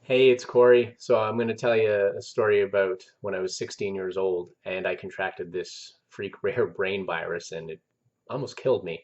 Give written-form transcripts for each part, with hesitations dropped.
Hey, it's Corey. So I'm going to tell you a story about when I was 16 years old and I contracted this freak rare brain virus and it almost killed me.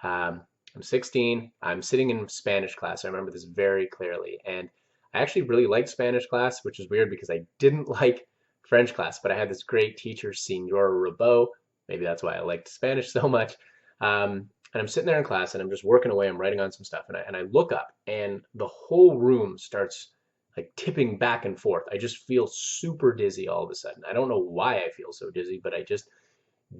Um, I'm 16. I'm sitting in Spanish class. I remember this very clearly. And I actually really liked Spanish class, which is weird because I didn't like French class, but I had this great teacher, Senora Rabot. Maybe that's why I liked Spanish so much. And I'm sitting there in class and I'm just working away. I'm writing on some stuff and I look up and the whole room starts like tipping back and forth. I just feel super dizzy all of a sudden. I don't know why I feel so dizzy, but I just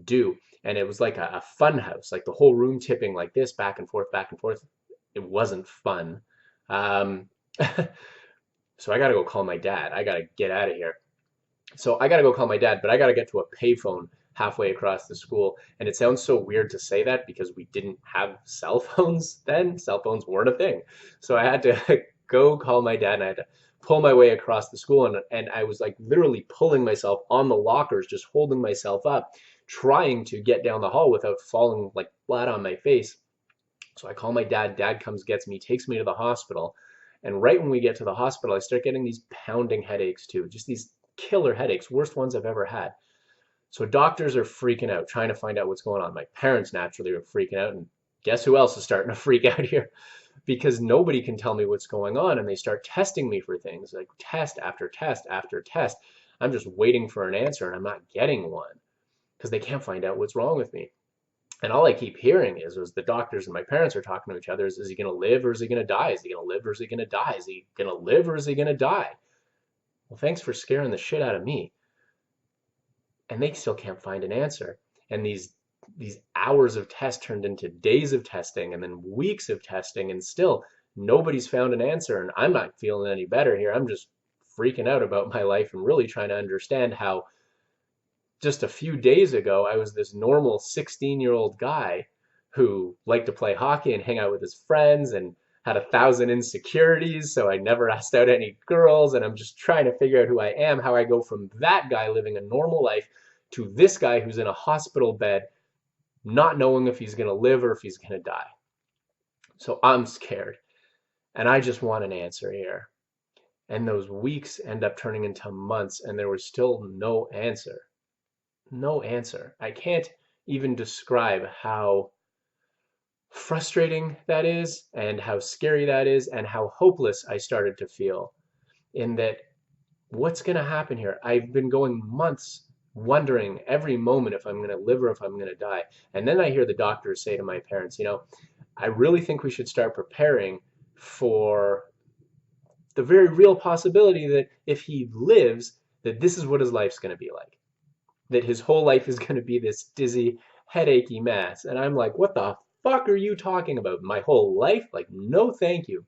do. And it was like a fun house, like the whole room tipping like this, back and forth, back and forth. It wasn't fun. Um, so I got to go call my dad. I got to get out of here. So I got to go call my dad, but I got to get to a payphone halfway across the school. And it sounds so weird to say that because we didn't have cell phones then. Cell phones weren't a thing. So I had to go call my dad and I had to pull my way across the school. And I was like literally pulling myself on the lockers, just holding myself up, trying to get down the hall without falling like flat on my face. So I call my dad. Dad comes, gets me, takes me to the hospital. And right when we get to the hospital, I start getting these pounding headaches too, just these killer headaches, worst ones I've ever had. So doctors are freaking out, trying to find out what's going on. My parents naturally are freaking out, and guess who else is starting to freak out here? Because nobody can tell me what's going on, and they start testing me for things like test after test after test. I'm just waiting for an answer, and I'm not getting one because they can't find out what's wrong with me. And all I keep hearing is the doctors and my parents are talking to each other is he going to live or is he going to die? Is he going to live or is he going to die? Is he going to live or is he going to die? Well, thanks for scaring the shit out of me. And they still can't find an answer. And these hours of test turned into days of testing and then weeks of testing and still nobody's found an answer and I'm not feeling any better here. I'm just freaking out about my life and really trying to understand how just a few days ago I was this normal 16-year-old guy who liked to play hockey and hang out with his friends and had 1,000 insecurities, so I never asked out any girls, and I'm just trying to figure out who I am, how I go from that guy living a normal life to this guy who's in a hospital bed, not knowing if he's going to live or if he's going to die. So I'm scared, and I just want an answer here. And those weeks end up turning into months, and there was still no answer. No answer. I can't even describe how frustrating that is and how scary that is and how hopeless I started to feel in that what's going to happen here? I've been going months wondering every moment if I'm going to live or if I'm going to die. And then I hear the doctors say to my parents, I really think we should start preparing for the very real possibility that if he lives, that this is what his life's going to be like. That his whole life is going to be this dizzy, headachy mess. And I'm like, what the fuck are you talking about? My whole life? Like, no, thank you.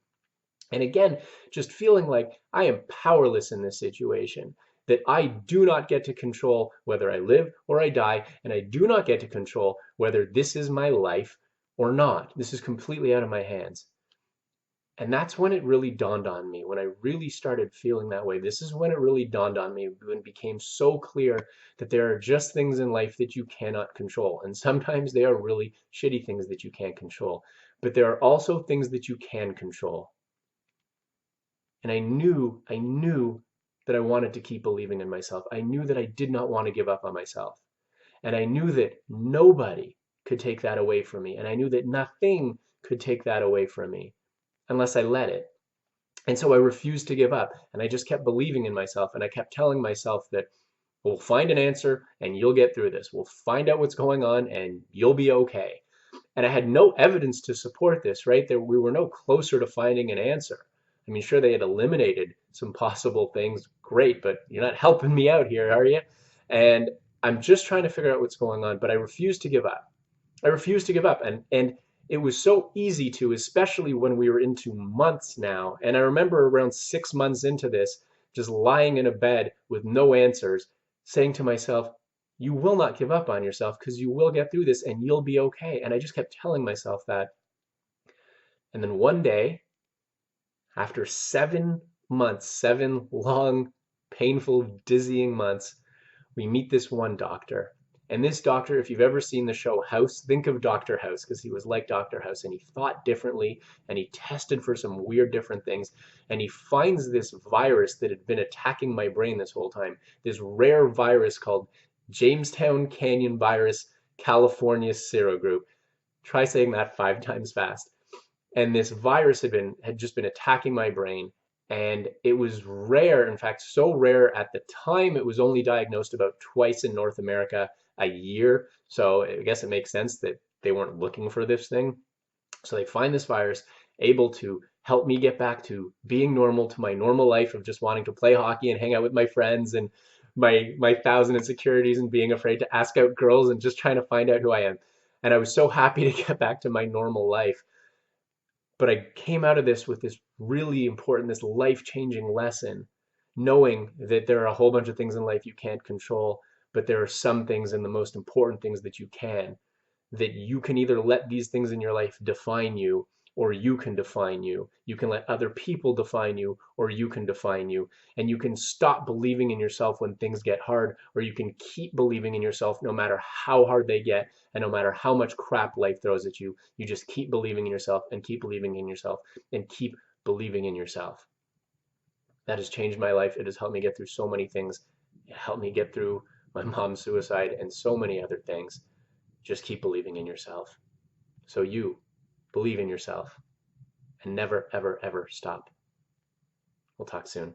And again, just feeling like I am powerless in this situation, that I do not get to control whether I live or I die, and I do not get to control whether this is my life or not. This is completely out of my hands. And that's when it really dawned on me, when I really started feeling that way. This is when it really dawned on me, when it became so clear that there are just things in life that you cannot control. And sometimes they are really shitty things that you can't control. But there are also things that you can control. And I knew that I wanted to keep believing in myself. I knew that I did not want to give up on myself. And I knew that nobody could take that away from me. And I knew that nothing could take that away from me unless I let it. And so I refused to give up. And I just kept believing in myself. And I kept telling myself that we'll find an answer and you'll get through this. We'll find out what's going on and you'll be okay. And I had no evidence to support this, right? There, we were no closer to finding an answer. I mean, sure, they had eliminated some possible things. Great, but you're not helping me out here, are you? And I'm just trying to figure out what's going on, but I refuse to give up. I refuse to give up. And it was so easy to, especially when we were into months now. And I remember around 6 months into this, just lying in a bed with no answers, saying to myself, you will not give up on yourself because you will get through this and you'll be okay. And I just kept telling myself that. And then one day, after 7 months, 7 long, painful, dizzying months, we meet this one doctor. And this doctor, if you've ever seen the show House, think of Dr. House, because he was like Dr. House and he thought differently and he tested for some weird different things. And he finds this virus that had been attacking my brain this whole time, this rare virus called Jamestown Canyon virus California serogroup. Try saying that 5 times fast. And this virus had just been attacking my brain, and it was rare. In fact, so rare at the time, it was only diagnosed about twice in North America a year. So I guess it makes sense that they weren't looking for this thing. So they find this virus, able to help me get back to being normal, to my normal life of just wanting to play hockey and hang out with my friends, and my thousand insecurities and being afraid to ask out girls and just trying to find out who I am. And I was so happy to get back to my normal life. But I came out of this with this really important, this life-changing lesson, knowing that there are a whole bunch of things in life you can't control, but there are some things, and the most important things, that you can. That you can either let these things in your life define you, or you can define you. You can let other people define you, or you can define you. And you can stop believing in yourself when things get hard, or you can keep believing in yourself no matter how hard they get, and no matter how much crap life throws at you. You just keep believing in yourself and keep believing in yourself and keep believing in yourself. That has changed my life. It has helped me get through so many things. It helped me get through my mom's suicide and so many other things. Just keep believing in yourself. So you believe in yourself and never, ever, ever stop. We'll talk soon.